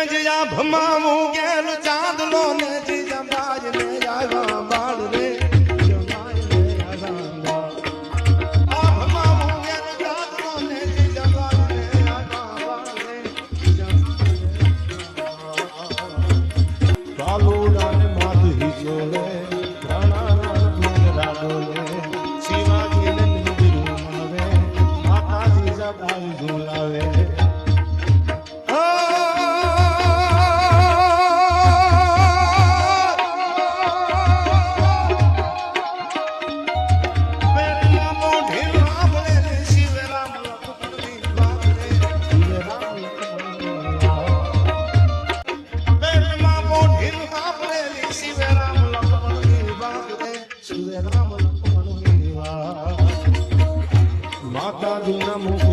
જીજા ભમાવું ગેલ ચાંદલો ને જીજા બાજ ને આવ્યા બાળ રે જમાય ને આવ્યા આ ભમાવું ગેલ ચાંદલો ને જીજા બાજ ને આવ્યા બાળ રે ચાલુ રાન માત હિજોલે રાણા રાડોલે શિવાજી ને મંદિર આવે માતા જીજા બાજ ઝુલાવે માતા જૂના મુખ